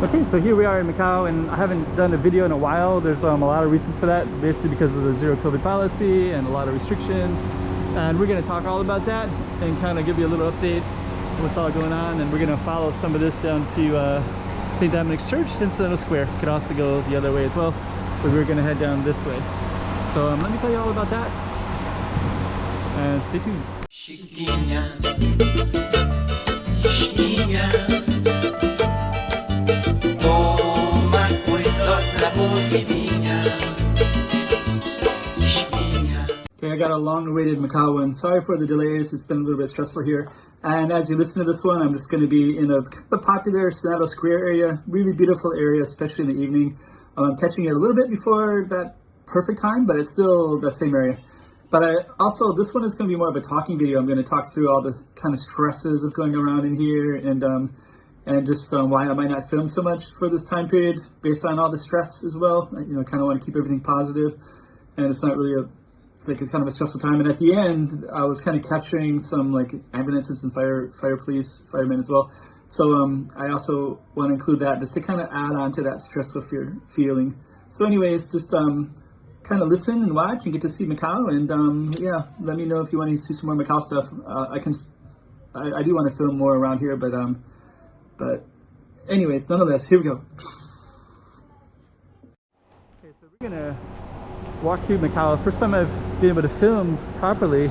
Okay, so here we are in Macau, and I haven't done a video in a while. There's a lot of reasons for that, basically because of the zero COVID policy and a lot of restrictions. And we're going to talk all about that and kind of give you a little update on what's all going on. And we're going to follow some of this down to St. Dominic's Church in Nat Square. Could also go the other way as well, but we're going to head down this way. So let me tell you all about that, and stay tuned. Chiquinha, Chiquinha, toma cuidado da boquinha, Chiquinha. Okay, I got a long-awaited Macau one. Sorry for the delays. It's been a little bit stressful here. And as you listen to this one, I'm just going to be in a popular Nat Square area. Really beautiful area, especially in the evening. I'm catching it a little bit before that perfect time, but it's still the same area. But this one is going to be more of a talking video. I'm going to talk through all the kind of stresses of going around in here, and just why I might not film so much for this time period based on all the stress as well. You know, kind of want to keep everything positive, and it's not really it's like a kind of a stressful time. And at the end, I was kind of capturing some like ambulances and firemen as well. So I also want to include that just to kind of add on to that stressful feeling. So anyways, just kind of listen and watch and get to see Macau, and yeah, let me know if you want to see some more Macau stuff. I do want to film more around here, but anyways, nonetheless, here we go. Okay, so we're gonna walk through Macau. First time I've been able to film properly,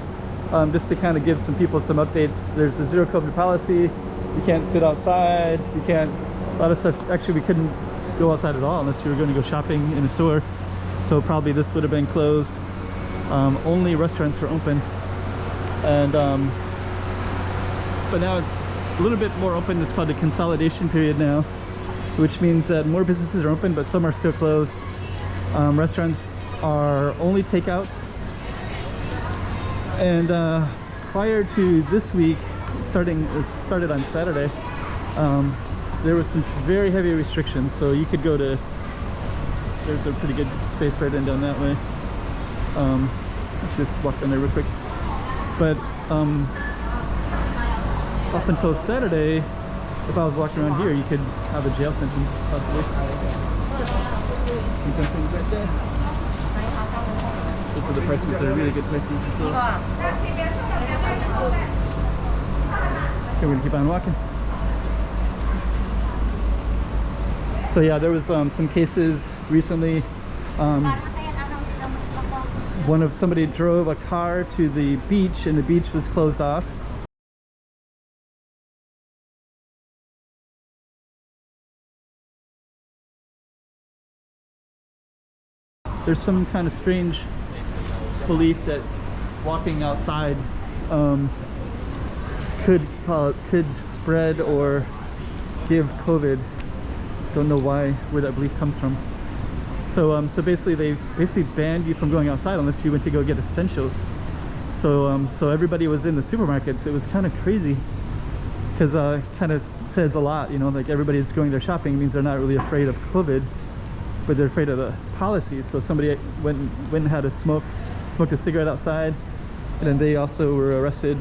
just to kind of give some people some updates. There's a zero COVID policy. You can't sit outside. You can't, a lot of stuff. Actually, we couldn't go outside at all unless you were going to go shopping in a store. So probably this would have been closed. Only restaurants were open, and but now it's a little bit more open. It's called the consolidation period now, which means that more businesses are open, but some are still closed. Restaurants are only takeouts, and prior to this week, it started on Saturday. There was some very heavy restrictions, so you could go to. There's a pretty good space right in down that way. Let's just walk down there real quick. But up until Saturday, if I was walking around here, you could have a jail sentence, possibly. Some good things right there. Those are the prices. They're really good prices as well. Okay, we're gonna keep on walking. So yeah, there was some cases recently. Somebody drove a car to the beach, and the beach was closed off. There's some kind of strange belief that walking outside could spread or give COVID. Don't know where that belief comes from. So basically they banned you from going outside unless you went to go get essentials. So everybody was in the supermarkets. It was kind of crazy, because kind of says a lot, you know, like everybody's going there shopping. It means they're not really afraid of COVID, but they're afraid of the policy. So somebody went and had smoked a cigarette outside, and then they also were arrested.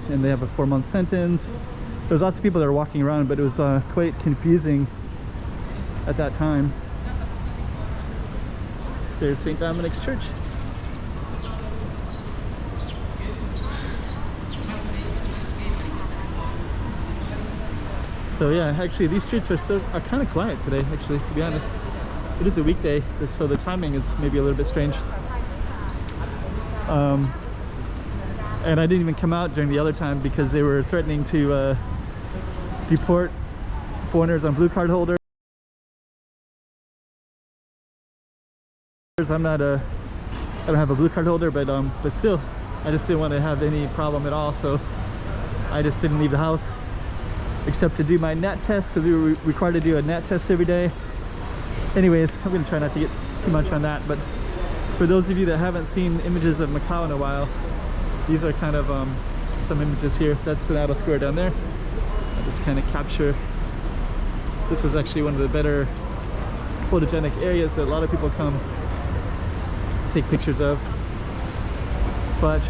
And they have a 4-month sentence. There's lots of people that are walking around, but it was quite confusing at that time. There's St. Dominic's Church. So yeah, actually these streets are kind of quiet today, actually, to be honest. It is a weekday, so the timing is maybe a little bit strange. And I didn't even come out during the other time because they were threatening to deport foreigners on blue card holders. I don't have a blue card holder, but still, I just didn't want to have any problem at all. So I just didn't leave the house except to do my Nat test, because we were required to do a Nat test every day. Anyways, I'm gonna try not to get too much on that. But for those of you that haven't seen images of Macau in a while, these are kind of some images here. That's the Nat Square down there. I just kind of capture. This is actually one of the better photogenic areas that a lot of people come take pictures of. Spot.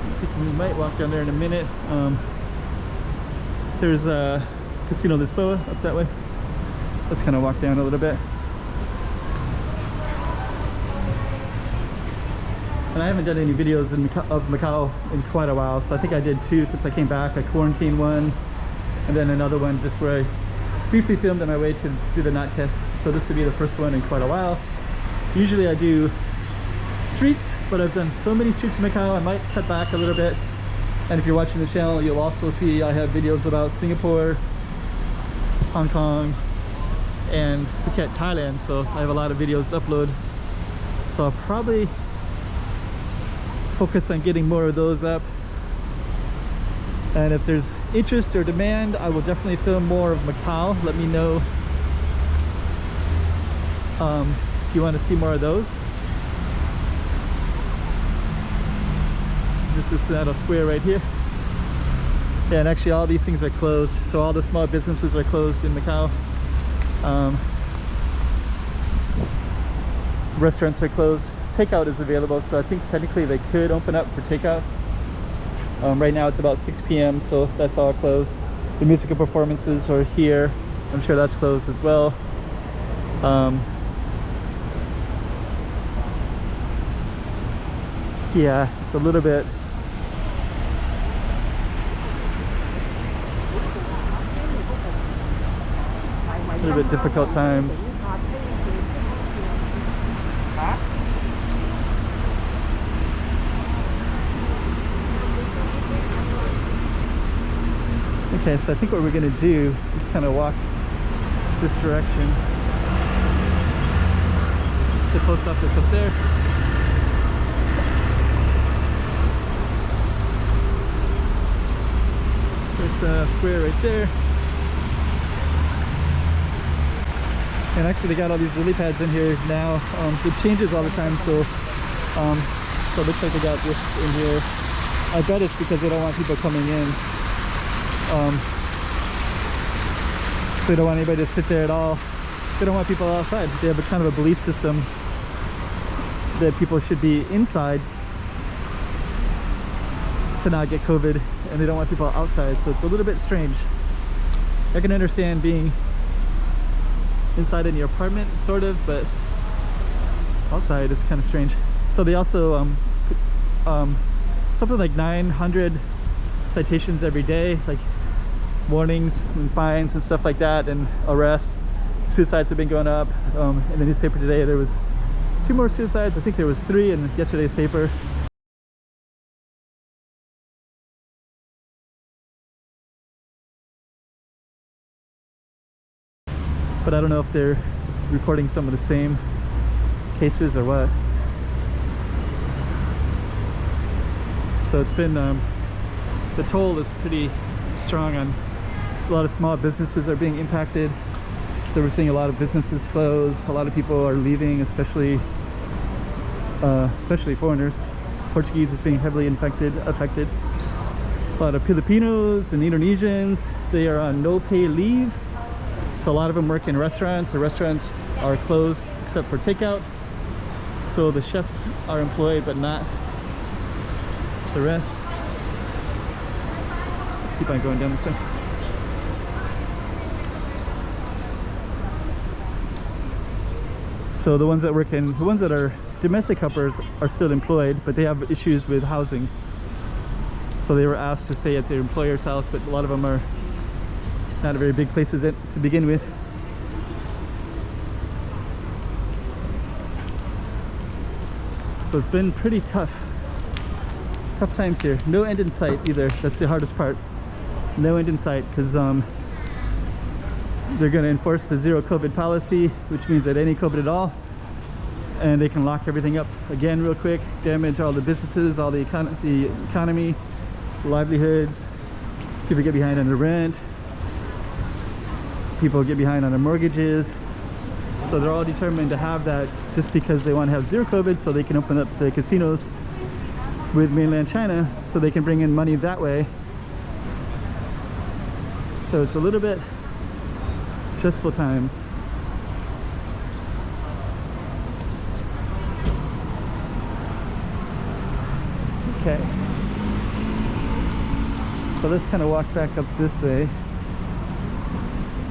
I think we might walk down there in a minute. There's a Casino Lisboa up that way. Let's kind of walk down a little bit. And I haven't done any videos of Macau in quite a while, so I think I did 2 since I came back. A quarantine one, and then another one just where I briefly filmed on my way to do the NAT test. So this will be the first one in quite a while. Usually I do streets, but I've done so many streets in Macau, I might cut back a little bit. And if you're watching the channel, you'll also see I have videos about Singapore, Hong Kong, and Phuket, Thailand. So I have a lot of videos to upload. So I'll probably focus on getting more of those up. And if there's interest or demand, I will definitely film more of Macau. Let me know if you want to see more of those. This is Nat Square right here. Yeah, and actually all these things are closed. So all the small businesses are closed in Macau. Restaurants are closed. Takeout is available, so I think technically they could open up for takeout. Right now it's about 6 p.m. so that's all closed. The musical performances are here. I'm sure that's closed as well. Yeah, it's a little bit difficult times. Okay, so I think what we're going to do is kind of walk this direction. It's the post office up there. There's the square right there. And actually they got all these lily pads in here now. It changes all the time, so it looks like they got this in here. I bet it's because they don't want people coming in. So they don't want anybody to sit there at all. They don't want people outside. They have a kind of a belief system that people should be inside to not get COVID, and they don't want people outside, so it's a little bit strange. I can understand being inside in your apartment, sort of, but outside is kind of strange. So they also something like 900 citations every day, like warnings and fines and stuff like that, and arrests. Suicides have been going up. In the newspaper today there was 2 more suicides. I think there was 3 in yesterday's paper. But I don't know if they're reporting some of the same cases or what. So it's been the toll is pretty strong on a lot of small businesses are being impacted. So we're seeing a lot of businesses close. A lot of people are leaving, especially foreigners. Portuguese is being heavily affected. A lot of Filipinos and Indonesians, they are on no pay leave. So a lot of them work in restaurants. The restaurants are closed except for takeout. So the chefs are employed, but not the rest. Let's keep on going down this way. So the ones that are domestic helpers are still employed, but they have issues with housing. So they were asked to stay at their employer's house, but a lot of them are not very big places to begin with. So it's been pretty tough times here. No end in sight either. That's the hardest part. No end in sight, because they're going to enforce the zero COVID policy, which means that any COVID at all, and they can lock everything up again real quick, damage all the businesses, all the economy, livelihoods. People get behind on the rent. People get behind on their mortgages. So they're all determined to have that just because they want to have zero COVID, so they can open up the casinos with mainland China so they can bring in money that way. So it's a little bit stressful times. Okay. So let's kind of walk back up this way.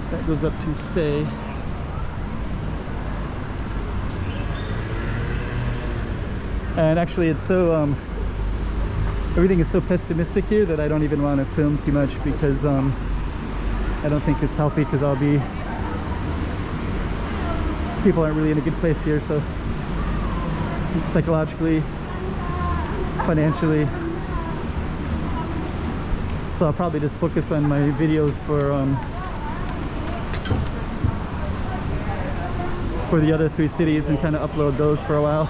That goes up to Say. And actually it's so, everything is so pessimistic here that I don't even want to film too much because I don't think it's healthy, because people aren't really in a good place here, so psychologically, financially. So I'll probably just focus on my videos for the other 3 cities and kind of upload those for a while.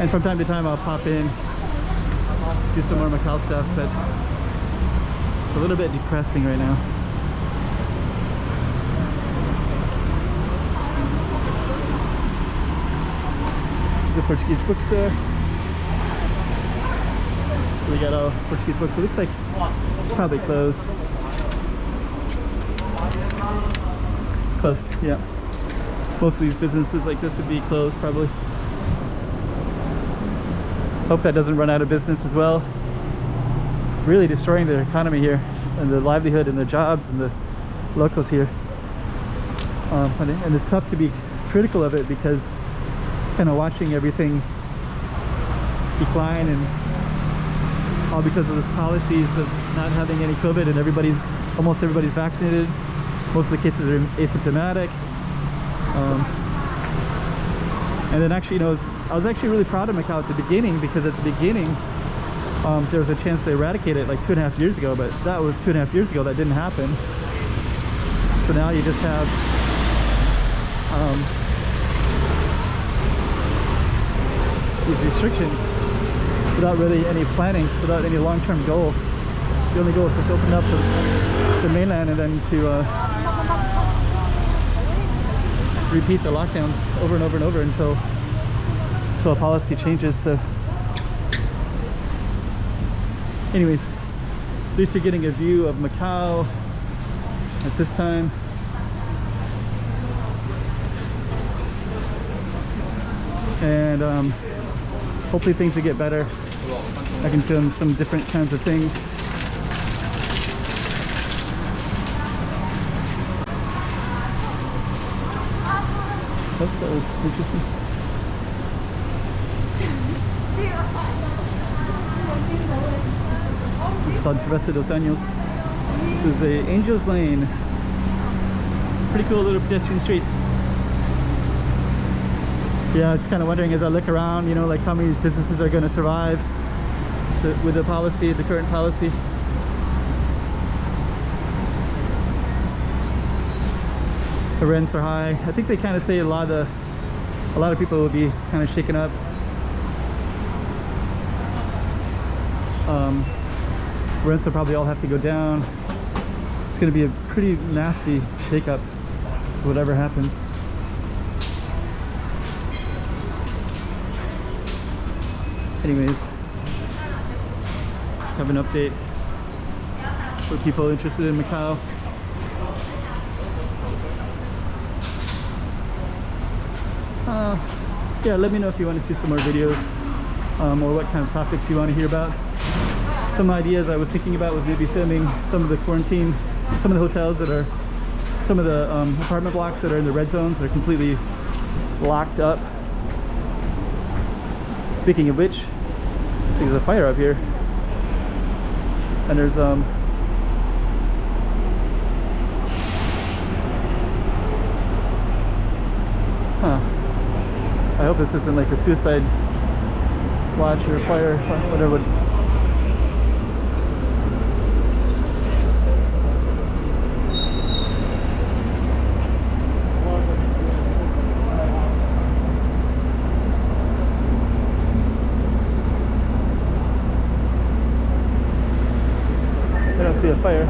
And from time to time I'll pop in, do some more Macau stuff, but it's a little bit depressing right now. There's a Portuguese bookstore. So we got all Portuguese books. It looks like it's probably closed. Closed, yeah. Most of these businesses like this would be closed probably. Hope that doesn't run out of business as well. Really destroying the economy here, and the livelihood and the jobs and the locals here. And it's tough to be critical of it because kind of watching everything decline, and all because of this policies of not having any COVID, and almost everybody's vaccinated. Most of the cases are asymptomatic. And then actually, I was actually really proud of Macau at the beginning, because at the beginning there was a chance to eradicate it like 2.5 years ago, but that was 2.5 years ago. That didn't happen. So now you just have these restrictions without really any planning, without any long-term goal. The only goal is just open up the mainland and then to repeat the lockdowns over and over and over until a policy changes. So anyways, at least you're getting a view of Macau at this time. And hopefully things will get better. I can film some different kinds of things. Oops, that was interesting. It's called Travessa dos Años. This is a Angel's Lane. Pretty cool little pedestrian street. Yeah, I'm just kind of wondering as I look around, like how many of these businesses are going to survive with the policy, the current policy. The rents are high. I think they kind of say a lot of people will be kind of shaken up. Rents will probably all have to go down. It's going to be a pretty nasty shake-up, whatever happens. Anyways, have an update for people interested in Macau. Yeah, let me know if you want to see some more videos or what kind of topics you want to hear about. Some ideas I was thinking about was maybe filming some of the quarantine, some of the hotels that are, some of the apartment blocks that are in the red zones that are completely locked up. Speaking of which, there's a fire up here, and there's I hope this isn't like a suicide watch or fire, whatever. I don't see a fire.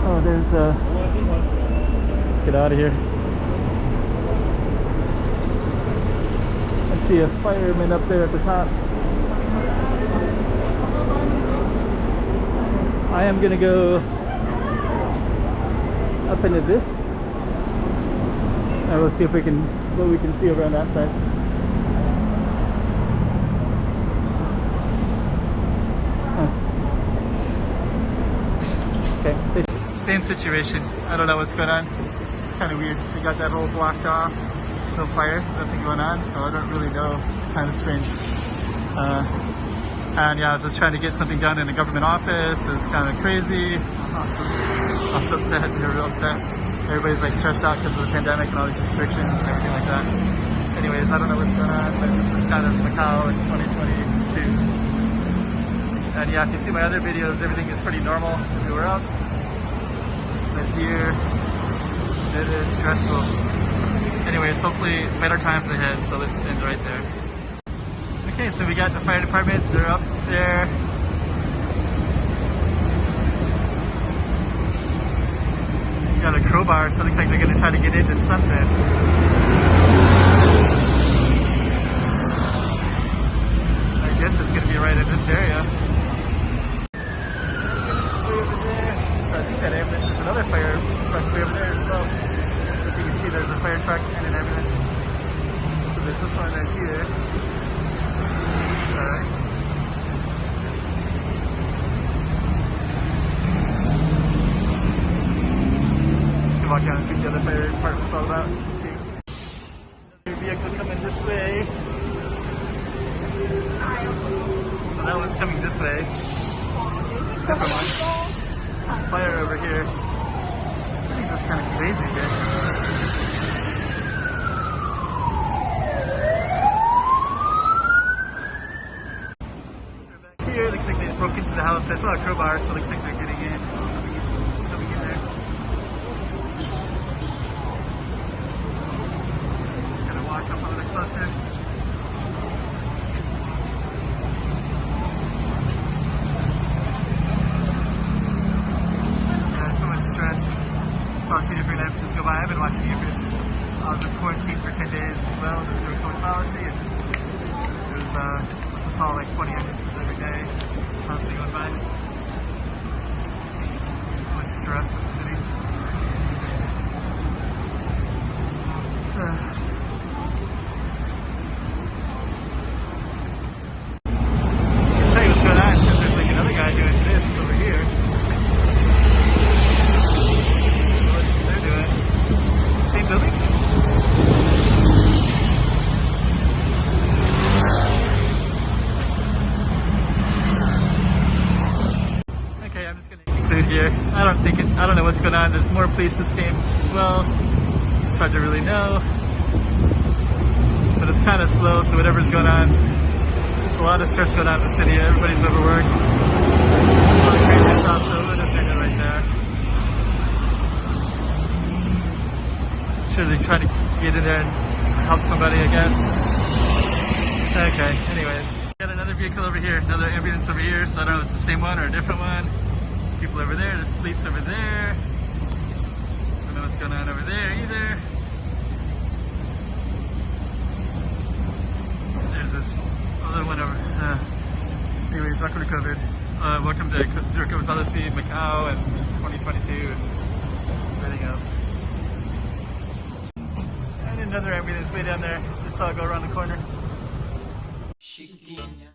Oh, there's let's get out of here. I see a fireman up there at the top. I am gonna go up into this. And we'll see if we can, what we can see over on that side. Okay, same situation. I don't know what's going on. It's kind of weird. They got that whole blocked off. No fire, nothing going on, so I don't really know. It's kind of strange. And yeah, I was just trying to get something done in a government office. It's kind of crazy. I'm so upset. They're real upset. Everybody's like stressed out because of the pandemic and all these restrictions and everything like that. Anyways, I don't know what's going on, but this is kind of Macau in 2022. And yeah, if you see my other videos, everything is pretty normal everywhere else. But here, it is stressful. Anyways, hopefully better times ahead, so let's end right there. Okay, so we got the fire department, they're up there. Got a crowbar, so it looks like they're gonna try to get into something. I guess it's gonna be right in this area. Way over there. So I think that ambulance is another fire truck way over there as well. So if you can see, there's a fire truck and an ambulance. So there's this one right here. Alright. Just gonna walk down and see what the other fire department's all about. Okay. Another vehicle coming this way. So that one's coming this way. Different one. Fire over here. I think that's kind of crazy here. Here, looks like they just broke into the house. I saw a crowbar, so it looks like they're getting in. Coming in there. Just gonna walk up a little closer. Yeah, so much stress. Saw 2 different ambulances go by. I've been watching ambulances. I was in quarantine for 10 days as well. That's the COVID policy. And it was, I saw like 20 ambulances every day. Constantly going by. So much stress in the city. I'll tell you what's going on, because there's like another guy doing this over here. What they're doing. Same building. I'm just going to conclude here. I don't know what's going on. There's more police that came as well. It's hard to really know. But it's kind of slow, so whatever's going on, there's a lot of stress going on in the city. Everybody's overworked. A lot of crazy stuff, so we'll just end it right there. I'm sure they're trying to get in there and help somebody, I guess. Okay, anyways. Got another vehicle over here, another ambulance over here, so I don't know if it's the same one or a different one. People over there, there's police over there. I don't know what's going on over there either. There's this other one over. Anyways, welcome to COVID. Welcome to Zero COVID policy in Macau and 2022 and everything else. And another ambulance way down there. Just saw it go around the corner. Chiquinha,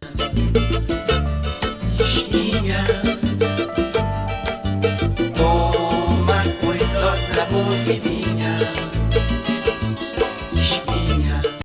toma cuidado la boquinha.